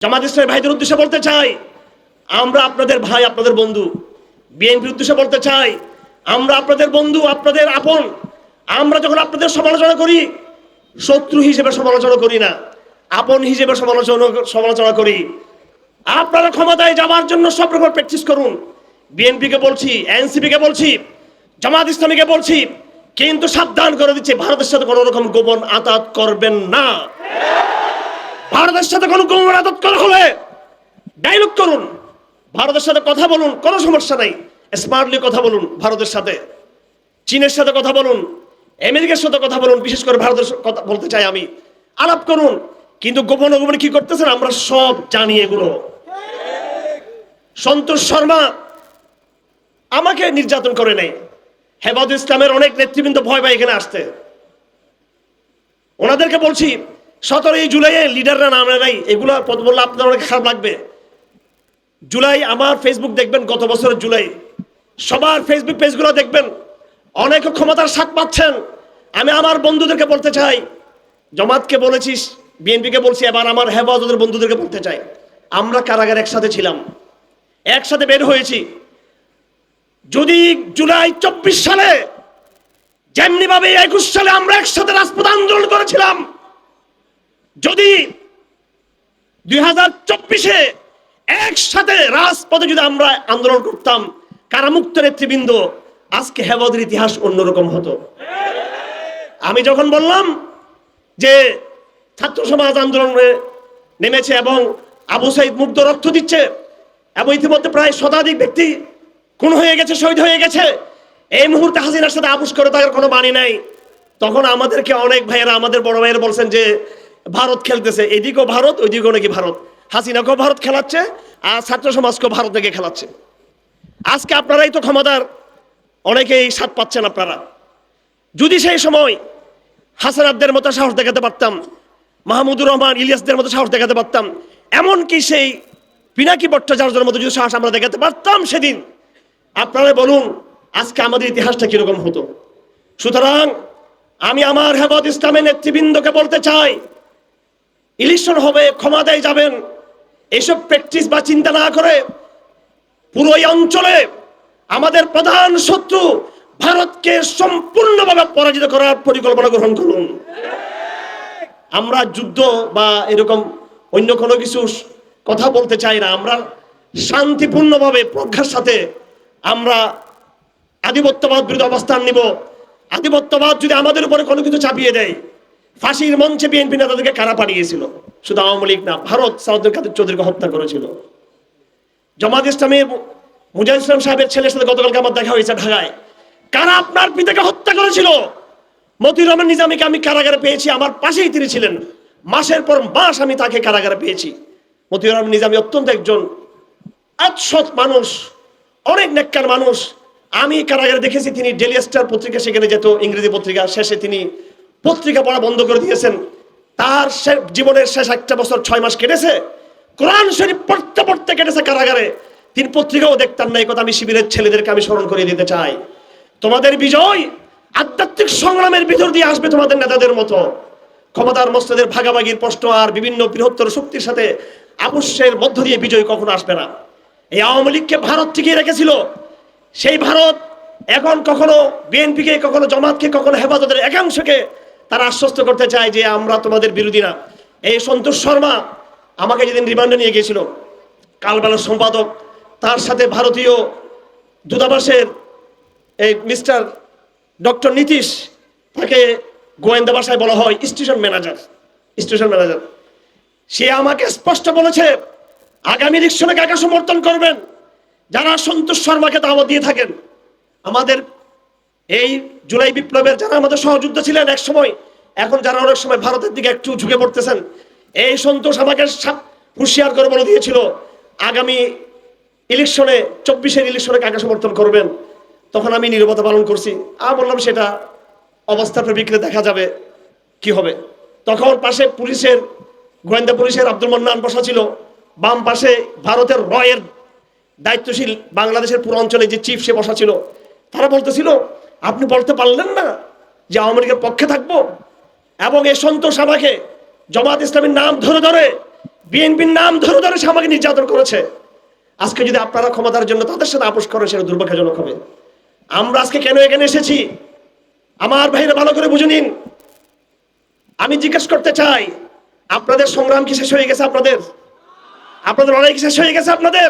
জামাত ইসলামী ভাইদের উদ্দেশ্যে বলতে চাই, আমরা আপনাদের ভাই, আপনাদের বন্ধু। বিএনপির উদ্দেশ্যে বলতে চাই, আমরা আপনাদের বন্ধু, আপনাদের আপন। আমরা যখন আপনাদের সমালোচনা করি, শত্রু হিসেবে সমালোচনা করি না, আপন হিসেবে সমালোচনা করি। আপনারা ক্ষমতায় যাওয়ার জন্য সব রকম প্র্যাকটিস করুন। বিএনপিকে বলছি, এনসিপিকে বলছি, জামাত ইসলামীকে বলছি, কিন্তু সাবধান করে দিচ্ছি, ভারতের সাথে কোনো রকম গোপন আতাত করবেন না। ভারতের সাথে কোনো গোপন আতাত করা হলে ডায়লগ করুন, ভারতের সাথে কথা বলুন, কোনো সমস্যা নাই। স্মার্টলি কথা বলুন ভারতের সাথে, চীনের সাথে কথা বলুন, আমেরিকার সাথে কথা বলুন। বিশেষ করে ভারতের কথা বলতে চাই আমি, আলাপ করুন। কিন্তু গোপনে গোপনে কি করতেছেন আমরা সব জানি। এগুলো সন্তোষ শর্মা আমাকে নির্যাতন করে নেই, হেফাজত ইসলামের অনেক নেতৃবৃন্দ ভয় পায় এখানে আসতে। ওনাদেরকে বলছি 17 জুলাইয়ে লিডাররা নামে নাই, এগুলো বললে আপনার অনেক খারাপ লাগবে। জুলাই, আমার ফেসবুক দেখবেন, গত বছরের জুলাই সবার ফেসবুক পেজগুলো দেখবেন, অনেক ক্ষমতার স্বাদ পাচ্ছেন। আমি আমার বন্ধুদেরকে বলতে চাই, জামাতকে বলেছিস, বিএনপিকে বলছি, এবার আমার হেফাজতের বন্ধুদেরকে বলতে চাই, আমরা কারাগারে একসাথে ছিলাম, একসাথে বের হয়েছি। যদি জুলাই 24 সালে যেমনি ভাবে 21 সালে আমরা একসাথে রাজপথ আন্দোলন করেছিলাম, যদি 2024-এ একসাথে রাজপথে যদি আমরা আন্দোলন করতাম, কারামুক্ত নেতৃবৃন্দ, আজকে হেফাজতের ইতিহাস অন্যরকম হতো। আমি যখন বললাম যে ছাত্র সমাজ আন্দোলনে নেমেছে এবং আবু সাইদ মুগ্ধ রক্ত দিচ্ছে এবং ইতিমধ্যে প্রায় শতাধিক ব্যক্তি খুন হয়ে গেছে, শহীদ হয়ে গেছে, এই মুহূর্তে হাসিনার সাথে আপোষ করে থাকার কোনো বাণী নাই, তখন আমাদেরকে অনেক ভাইয়েরা, আমাদের বড় ভাইয়েরা বলছেন যে ভারত খেলতেছে, এদিকেও ভারত, ওইদিকেও নাকি ভারত, হাসিনাকেও ভারত খেলাচ্ছে আর ছাত্র সমাজকেও ভারত থেকে খেলাচ্ছে। আজকে আপনারাই তো ক্ষমতার অনেকেই স্বাদ পাচ্ছেন। আপনারা যদি সেই সময় হাসানাতদের মতো সাহস দেখাতে পারতাম, মাহমুদুর রহমান, ইলিয়াসদের মতো সাহস দেখাতে পারতাম, এমনকি সেই পিনাকি ভট্টাচার্যের মতো যদি সাহস আমরা দেখাতে পারতাম সেদিন, আপনারা বলুন আজকে আমাদের ইতিহাসটা কিরকম হতো। সুতরাং আমি আমার হেফাজত ইসলামের নেতৃবৃন্দকে বলতে চাই, ইলেকশন হবে, ক্ষমতায় যাবেন, এসব প্র্যাকটিস বা চিন্তা না করে পুরো এই অঞ্চলে আমাদের প্রধান শত্রু ভারতকে সম্পূর্ণভাবে পরাজিত করার পরিকল্পনা গ্রহণ করুন। আমরা যুদ্ধ বা এরকম অন্য কোনো কিছু কথা বলতে চাই না। আমরা শান্তিপূর্ণভাবে প্রজ্ঞার সাথে আমরা আধিপত্যবাদ বিরোধী অবস্থান নিব। আধিপত্যবাদ যদি আমাদের উপরে কোনো কিছু চাপিয়ে দেয়, ফাঁসির মঞ্চে বিএনপি নেতাদেরকে কারা পাঠিয়েছিল, শুধু আওয়ামী লীগ না, ভারত সাউদ্দিন কাদের চৌধুরীকে হত্যা করেছিল। জামাত ইসলামের মুজাহিদ ইসলাম সাহেবের ছেলের সাথে গতকালকে আমার দেখা হয়েছে ঢাকায়, কারা আপনার পিতাকে হত্যা করেছিল। মতিউর রহমান নিজামীকে আমি কারাগারে পেয়েছি, আমার পাশেই তিনি ছিলেন, মাসের পর মাস আমি তাকে কারাগারে পেয়েছি। মতিউর রহমান নিজামী অত্যন্ত একজন সৎ মানুষ, অনেক নেককার মানুষ। আমি কারাগারে দেখেছি তিনি ডেইলি স্টার পত্রিকা সেখানে যেত, ইংরেজি পত্রিকা, শেষে তিনি পত্রিকা পড়া বন্ধ করে দিয়েছেন। তার জীবনের শেষ 1 বছর 6 মাস কেটেছে কোরআন শরীফ পড়তে পড়তে কেটেছে কারাগারে। তিনি পত্রিকাও দেখতেন না। এই কথা আমি শিবিরের ছেলেদেরকে আমি স্মরণ করিয়ে দিতে চাই। তোমাদের বিজয় আধ্যাত্মিক সংগ্রামের ভিতর দিয়ে আসবে, তোমাদের নেতাদের মতো। ক্ষমতার মসনদের ভাগাভাগির প্রশ্ন আর বিভিন্ন বৃহত্তর শক্তির সাথে আপোষের মধ্য দিয়ে বিজয় কখনো আসবে না। এই আওয়ামী লীগকে ভারত টিকিয়ে রেখেছিল, সেই ভারত এখন কখনো বিএনপিকে, কখনো জামাতকে, কখনো হেফাজতের একাংশকে তারা আশ্বস্ত করতে চায় যে আমরা তোমাদের বিরোধী না। এই সন্তোষ শর্মা আমাকে যেদিন রিমান্ডে নিয়ে গিয়েছিল, কালবেলার সম্পাদক, তার সাথে ভারতীয় দূতাবাসের এই মিস্টার ডক্টর নীতিশ, তাকে গোয়েন্দা ভাষায় বলা হয় স্টেশন ম্যানেজার, সে আমাকে স্পষ্ট বলেছে আগামী ইলেকশনে কাকে সমর্থন করবেন। যারা সন্তোষ শর্মাকে দাওয়াত দিয়ে থাকেন, আমাদের এই জুলাই বিপ্লবের যারা আমাদের সহযোদ্ধা ছিলেন এক সময়, এখন যারা অনেক সময় ভারতের দিকে একটু ঝুঁকে পড়তেছেন, এই সন্তোষ আমাকে হুঁশিয়ার করে বলে দিয়েছিল আগামী ইলেকশনে, 24-এর ইলেকশনে কাকে সমর্থন করবেন। তখন আমি নীরবতা পালন করছি। বললাম সেটা অবস্থার প্রেক্ষিতে দেখা যাবে কি হবে। তখন পাশে পুলিশের, গোয়েন্দা পুলিশের আব্দুল মান্নান বসা ছিল, বাম পাশে ভারতের রয়ের দায়িত্বশীল বাংলাদেশের পুরো অঞ্চলে যে চিফ, সে বসা ছিল। তারা বলতেছিল আপনি বলতে পারলেন না যে আওয়ামী লীগের পক্ষে থাকবো। এবং এই সন্তোষ আমাকে জামাত ইসলামীর নাম ধরে ধরে বিএনপির নাম ধরে ধরে সে আমাকে নির্যাতন করেছে। আজকে যদি আপনারা ক্ষমতার জন্য তাদের সাথে আপোষ করেন, সেটা দুর্ভাগ্যজনক হবে। আমরা আজকে কেন এখানে এসেছি আমার ভাইরা ভালো করে বুঝে নিন। আমি জিজ্ঞেস করতে চাই, আপনাদের সংগ্রাম কি শেষ হয়ে গেছে? আপনাদের লড়াই কি শেষ হয়ে গেছে? আপনাদের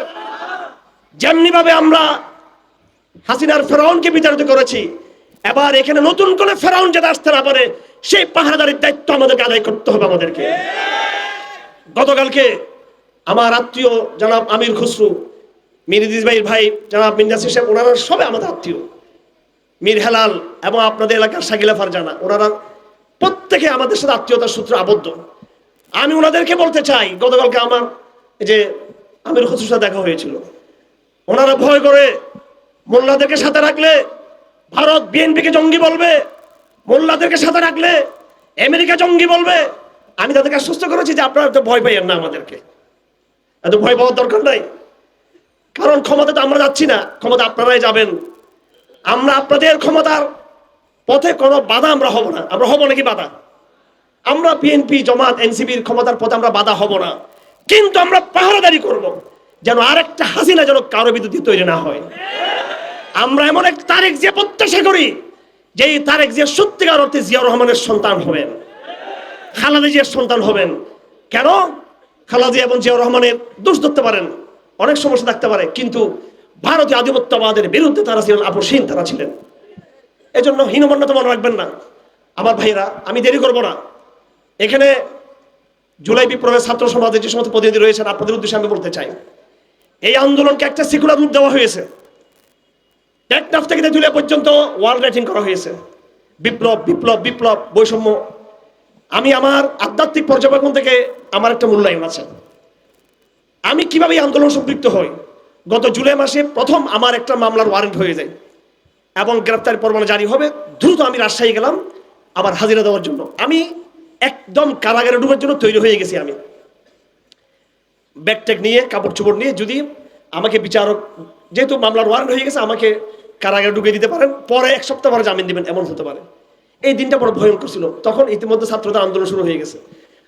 যেমনি ভাবে আমরা হাসিনার ফেরাউনকে বিতাড়িত করেছি, এবার এখানে নতুন করে ফেরাউন যাতে আসতে না পারে সেই পাহারাদারির দায়িত্ব আমাদেরকে আদায় করতে হবে আমাদেরকে। গতকালকে আমার আত্মীয় জনাব আমির খসরু, মীর ইদ্রিস ভাইয়ের ভাই জনাব মিন্নাসির সাহেব, ওনারা সবাই আমাদের আত্মীয়। মীর হেলাল এবং আপনাদের এলাকার শাকিলা ফারজানা, ওনারা প্রত্যেকে আমাদের সাথে আত্মীয়তার সূত্রে আবদ্ধ। আমি ওনাদেরকে বলতে চাই, গতকালকে আমার যে আমির খসরুর সাথে দেখা হয়েছিল, ওনারা ভয় করে মোল্লাদেরকে সাথে রাখলে ভারত বিএনপিকে জঙ্গি বলবে, মোল্লাদেরকে সাথে রাখলে আমেরিকা জঙ্গি বলবে। আমি তাদেরকে আশ্বস্ত করেছি যে আপনারা এত ভয় পাইয়েন না, আমাদেরকে এত ভয় পাওয়ার দরকার নাই। কারণ ক্ষমতা তো আমরা যাচ্ছি না, ক্ষমতা আপনারাই যাবেন। আমরা আপনাদের ক্ষমতার পথে কোনো বাধা আমরা হব না। আমরা হব নাকি বাধা? আমরা বিএনপি জামাত এনসিপির ক্ষমতার পথে আমরা বাধা হব না, কিন্তু আমরা পাহারাদারি করব যেন আরেকটা হাসিনা যেন কারো বিরুদ্ধে তৈরি না হয়। আমরা এমন এক তারেক জিয়া প্রত্যাশা করি, যে তারেক জিয়া সত্যিকার অর্থে জিয়া রহমানের সন্তান হবেন, খালেদা জিয়ার সন্তান হবেন। কেন? খালেদা জিয়া এবং জিয়া রহমানের দোষ ধরতে পারেন, অনেক সমস্যা থাকতে পারে, কিন্তু ভারতীয় আধিপত্যবাদের বিরুদ্ধে তারা ছিলেন আপোষহীন, তারা ছিলেন। এজন্য হীনমন্যতা মনে রাখবেন না আমার ভাইরা। আমি দেরি করব না। এখানে জুলাই বিপ্লবের ছাত্র সমাজের যে সমস্ত প্রতিনিধি রয়েছেন, আপনাদের উদ্দেশ্যে আমি বলতে চাই, এই আন্দোলনকে একটা সেকুলার রূপ দেওয়া হয়েছে। টেকনাফ থেকে তেঁতুলিয়া পর্যন্ত ওয়ার্ল্ড রেটিং করা হয়েছে। বিপ্লব বিপ্লব বিপ্লব, বৈষম্য। আমি আমার আধ্যাত্মিক পর্যবেক্ষণ থেকে আমার একটা মূল্যায়ন আছে। আমি কিভাবে এই আন্দোলন সম্পৃক্ত হই? গত জুলাই মাসে প্রথম আমার একটা মামলার ওয়ারেন্ট হয়ে যায় এবং গ্রেপ্তারি পরোয়ানা জারি হবে। দ্রুত আমি রাজশাহী গেলাম আবার হাজিরা দেওয়ার জন্য। আমি একদম কারাগারে ঢুকার জন্য তৈরি হয়ে গেছি। আমি ব্যাগট্যাগ নিয়ে, কাপড় চোপড় নিয়ে, যদি আমাকে বিচারক, যেহেতু মামলার ওয়ারেন্ট হয়ে গেছে, আমাকে কারাগারে ঢুকিয়ে দিতে পারেন, পরে এক সপ্তাহ পরে জামিন দিবেন, এমন হতে পারে। এই দিনটা বড় ভয়ঙ্কর ছিল। তখন ইতিমধ্যে ছাত্রদের আন্দোলন শুরু হয়ে গেছে।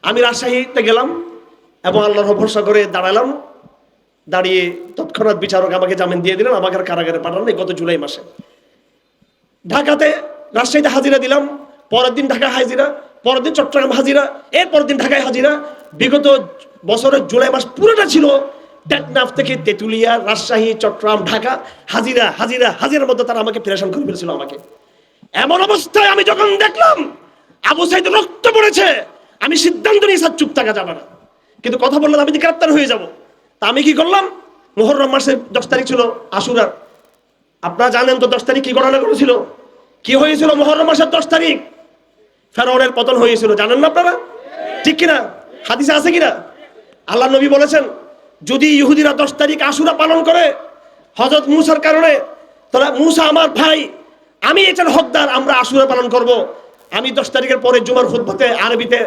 আমি রাজশাহীতে গেলাম এবং আল্লাহর ভরসা করে দাঁড়ালাম। দাঁড়িয়ে তৎক্ষণাৎ বিচারক আমাকে জামিন দিয়ে দিলেন, আমাকে আর কারাগারে পাঠান নাই। গত জুলাই মাসে ঢাকাতে, রাজশাহীতে হাজিরা দিলাম, পরের দিন ঢাকা হাজিরা, পরের দিন চট্টগ্রাম হাজিরা, এর পরের দিন ঢাকায় হাজিরা। বিগত বছরের জুলাই মাস পুরোটা ছিল টেকনাফ থেকে তেঁতুলিয়া, রাজশাহী, চট্টগ্রাম, ঢাকা, হাজিরা হাজিরা হাজিরার মধ্যে তারা আমাকে প্রেশন করে ফেলেছিল। আমাকে এমন অবস্থায় আমি যখন দেখলাম আবু সাইদ রক্ত পড়েছে, আমি সিদ্ধান্ত নিয়ে স্যার চুপ থাকা যাবে না, কিন্তু কথা বললাম আমি গ্রেপ্তার হয়ে যাব। তা আমি কি করলাম? মুহররম মাসের 10 তারিখ ছিল আশুরার। আপনারা জানেন তো 10 তারিখ কি ঘটনা করেছিল, কি হয়েছিল? মুহররম মাসের 10 তারিখ ফেরাউনের পতন হয়েছিল, জানেন না আপনারা? ঠিক কিনা? হাদিসে আছে কিনা? আল্লাহ নবী বলেছেন, যদি ইহুদিরা 10 তারিখ আশুরা পালন করে হযরত মূসার কারণে, তাহলে মূসা আমার ভাই, আমি এটার হকদার, আমরা আশুরা পালন করব। আমি 10 তারিখের পরে জুমার খুতবাতে আরবিতে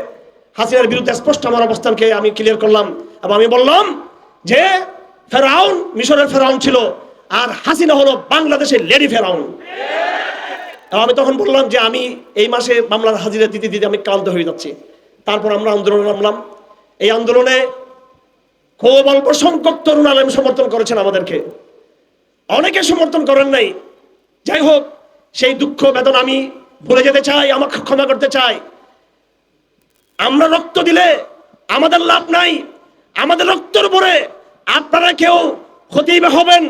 হাসিনার বিরুদ্ধে স্পষ্ট আমার অবস্থানকে আমি ক্লিয়ার করলাম এবং আমি বললাম যে ফেরাউন মিশরের ফেরাউন ছিল, আর হাসিনা হলো বাংলাদেশের লেডি ফেরাউন। আমি তখন বললাম যে আমি এই মাসে মামলার হাজিরা দিতে দিতে আমি ক্লান্ত হয়ে যাচ্ছি। তারপর আমরা আন্দোলনে নামলাম। এই আন্দোলনে খুব অল্প সংখ্যক তরুণ আলেম সমর্থন করেছেন আমাদেরকে, অনেকে সমর্থন করেন নাই। যাই হোক, সেই দুঃখ বেদনা আমি ভুলে যেতে চাই, আমাকে ক্ষমা করতে চাই। আমরা রক্ত দিলে আমাদের লাভ নাই, আমাদের রক্তের উপরে আপনারা কেউ খতিব হবেন,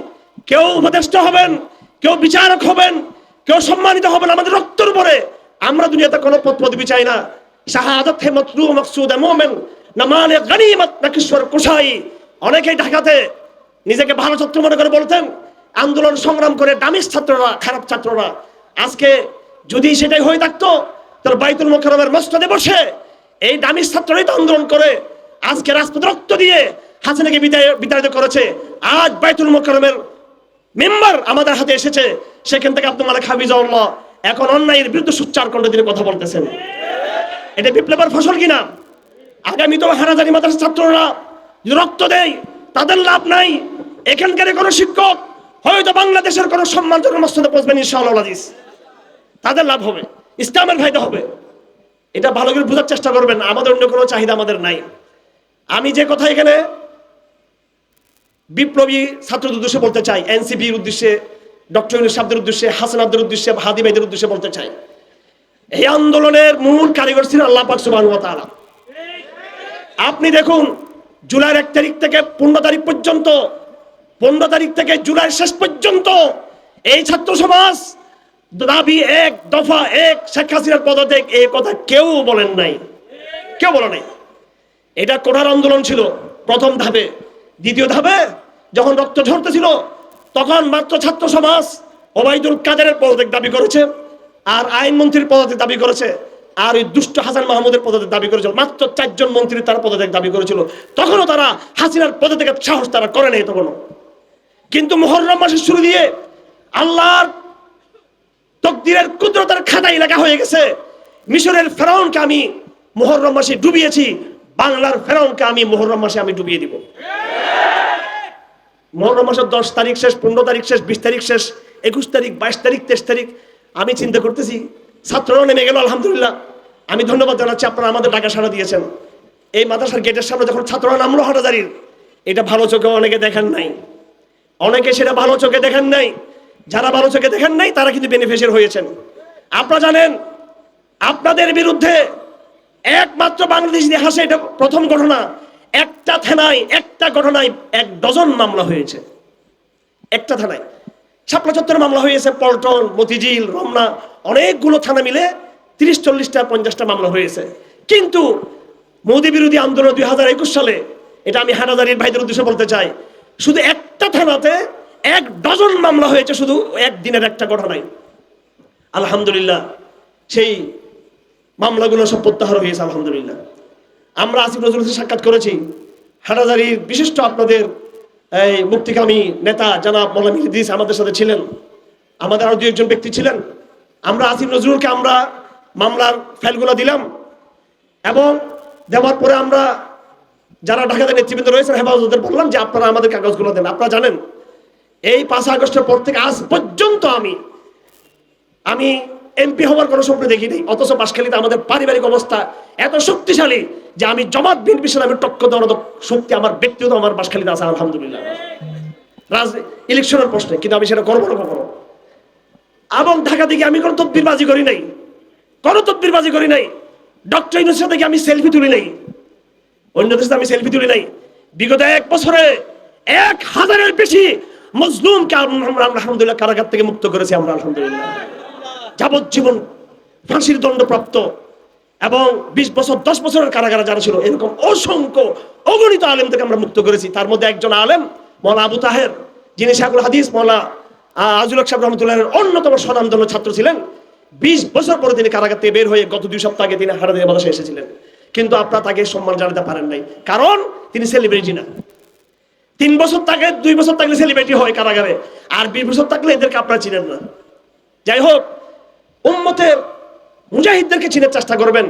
কেউ উপদেষ্টা হবেন, কেউ বিচারক হবেন, কেউ সম্মানিত হবেন আমাদের রক্তের উপরে। আমরা দুনিয়াতে কোনো পদ পদবি চাই না। শাহাদাত হে মাতলু মাকসুদ মুমিন, না মানে গনিমত না কিশোর কুশাই। অনেকেই ঢাকাতে নিজেকে ভালো ছাত্র মনে করে বলতেন, আন্দোলন সংগ্রাম করে দামিস ছাত্ররা, খারাপ ছাত্ররা। আজকে যদি সেটাই হয়ে থাকতো, তাহলে বাইতুল মোকাররমের মসজিদে বসে এই দামিস ছাত্ররাই তো আন্দোলন করে আজকে রাজপথে রক্ত দিয়ে হাসিনাকে বিতাড়িত করেছে। আজ বাইতুল মোকাররমের মেম্বার আমাদের হাতে এসেছে, সেখান থেকে আব্দুল মালিক হাফিজাহুল্লাহ এখন অন্যায়ের বিরুদ্ধে সোচ্চার কণ্ঠে তিনি কথা বলতেছেন। এটা বিপ্লবের ফসল কিনা? আগামী তো হানাজারি মাদ্রাসার ছাত্ররা যদি রক্ত দেয়, তাদের লাভ নাই। এখানকার কোনো শিক্ষক হয়তো বাংলাদেশের কোনো সম্মানজনক মসজিদে পৌঁছবেন ইনশাআল্লাহ আজিজ, তাদের লাভ হবে, ইসলামের ফায়দা হবে। এটা ভালো করে বোঝার চেষ্টা করবেন। আমাদের অন্য কোনো চাহিদা আমাদের নাই। আমি যে কথা এখানে বিপ্লবী ছাত্রদের উদ্দেশ্যে বলতে চাই, এনসিপির উদ্দেশ্যে, ডক্টর ইউনূস সাহেবের উদ্দেশ্যে, হাসান আব্দের উদ্দেশ্যে, হাদি ভাইদের উদ্দেশ্যে বলতে চাই, এই আন্দোলনের মূল কারিগর ছিলেন আল্লাহ পাক সুবহানাহু ওয়া তাআলা। আপনি দেখুন, জুলাইয়ের 1 তারিখ থেকে 15 তারিখ পর্যন্ত, 15 তারিখ থেকে জুলাই শেষ পর্যন্ত এই ছাত্র সমাজ দাবি এক, দফা এক, শেখ হাসিনার পদত্যাগ, এই কথা কেউ বলেন নাই, কেউ বলে নাই। এটা কোঠার আন্দোলন ছিল প্রথম ধাপে। দ্বিতীয় ধাপে যখন রক্ত ঝরতেছিল, তখন মাত্র ছাত্র সমাজ ওবায়দুল কাদেরের পদত্যাগ দাবি করেছে, আর আইনমন্ত্রীর পদত্যাগ দাবি করেছে, আর ওই দুষ্ট হাসান মাহমুদের পদত্যাগ দাবি করেছিল। মাত্র 4 জন মন্ত্রী তার পদত্যাগ দাবি করেছিল। তখনও তারা হাসিনার পদত্যাগের সাহস তারা করে নাই তখনও। কিন্তু মুহররম মাসের শুরু দিয়ে আল্লাহর তকদিরের কুদরতের খাতায় লেখা হয়ে গেছে, মিশরের ফেরাউনকে আমি মুহররম মাসে ডুবিয়েছি, বাংলার ফেরাউনকে আমি মুহররম মাসে আমি ডুবিয়ে দিব। মুহররম মাসের 10 তারিখ শেষ, 15 তারিখ শেষ, 20 তারিখ শেষ, 21 তারিখ, 22 তারিখ, 23 তারিখ। আমি চিন্তা করতেছি, ছাত্ররা নেমে গেল, আলহামদুলিল্লাহ। আমি ধন্যবাদ জানাচ্ছি, আপনারা আমাদের ডাকা সাড়া দিয়েছেন। এই মাদ্রাসার গেটের সামনে যখন ছাত্ররা নামলো হাটাজারির, এটা ভালো চোখে অনেকে দেখেন নাই, অনেকে সেটা ভালো চোখে দেখেন নাই। যারা ভালো চোখে দেখেন নাই তারা কিন্তু বেনিফিশিয়ারি হয়েছেন। আপনারা জানেন, আপনাদের বিরুদ্ধে একমাত্র বাংলাদেশ ইতিহাসে এটা প্রথম ঘটনা, একটা থানায়, একটা ঘটনায় 1 ডজন মামলা হয়েছে। একটা থানায় শাপলা চত্বরে মামলা হয়েছে, পল্টন, মতিঝিল, রমনা, অনেকগুলো থানা মিলে 30-40টা 50টা মামলা হয়েছে। কিন্তু মোদী বিরোধী আন্দোলন 2021 সালে, এটা আমি হাটাজারির ভাইদের উদ্দেশ্যে বলতে চাই, শুধু একটা থানাতে 1 ডজন মামলা হয়েছে, শুধু একদিনের একটা ঘটনায়। আলহামদুলিল্লাহ, সেই মামলাগুলো সব প্রত্যাহার হয়েছে আলহামদুলিল্লাহ। আমরা আসিফ নজরুলের সাথে সাক্ষাৎ করেছি। হাটাজারির বিশিষ্ট আপনাদের এই মুক্তিকামী নেতা জনাব মৌলানা ইদ্রিস আমাদের সাথে ছিলেন, আমাদের আরো 2 একজন ব্যক্তি ছিলেন। আমরা আসিফ নজরুলকে আমরা মামলার ফাইলগুলো দিলাম, এবং দেওয়ার পরে আমরা যারা ঢাকাতে নেতৃবৃন্দ রয়েছেন হেফাজতের বললাম যে আপনারা আমাদের কাগজগুলো দেন। আপনারা জানেন, এই 5 আগস্টের পর থেকে আজ পর্যন্ত আমি এমপি হওয়ার কোনো স্বপ্ন দেখিনি, অথচ বাঁশখালীতে আমাদের পারিবারিক অবস্থা এত শক্তিশালী যে আমি জামাত বিএনপির সাথে আমি টক্কর দেওয়ার শক্তি আমার ব্যক্তিগত আমার বাঁশখালীতে আছে আলহামদুলিল্লাহ, ইলেকশনের প্রশ্নে। কিন্তু আমি সেটা করবো না কখনো। এবং ঢাকা থেকে আমি কোনো তদবিরবাজি করি নাই, কোনো তদবিরবাজি করি নাই। ডক্টর ইউনূসের সাথে আমি সেলফি তুলি নাই, অন্যদের সাথে আমি সেলফি তুলি নাই। বিগত 1 বছরে 1000-এর বেশি মজলুমকে আমরা আলহামদুলিল্লাহ কারাগার থেকে মুক্ত করেছি আমরা আলহামদুলিল্লাহ। যাবজ্জীবন ফাঁসির দণ্ডপ্রাপ্ত এবং 20 বছর 10 বছরের কারাগারে যারা ছিল, এরকম অসংখ্য অগণিত আলেমদেরকে আমরা মুক্ত করেছি। তার মধ্যে একজন আলেম মওলানা আবু তাহের, যিনি শাইখুল হাদিস মওলানা আজিজুল হক সাহেব রাহমাতুল্লাহের অন্যতম স্বনামধন্য ছাত্র ছিলেন। 20 বছর পরে তিনি কারাগার থেকে বের হয়ে গত 2 সপ্তাহ আগে তিনি হাটাজারি মাদ্রাসায় এসেছিলেন। কিন্তু আপনারা তাকে সম্মান জানাতে পারেন নাই, কারণ তিনি সেলিব্রিটি না। 3 বছর থাকে, 2 বছর থাকলে সেলিব্রিটি হয় কারাগারে, আর 20 বছর থাকলে এদেরকে আপনারা চিনেন না। যাই হোক, উম্মতের মুজাহিদদেরকে চিনার চেষ্টা করবেন।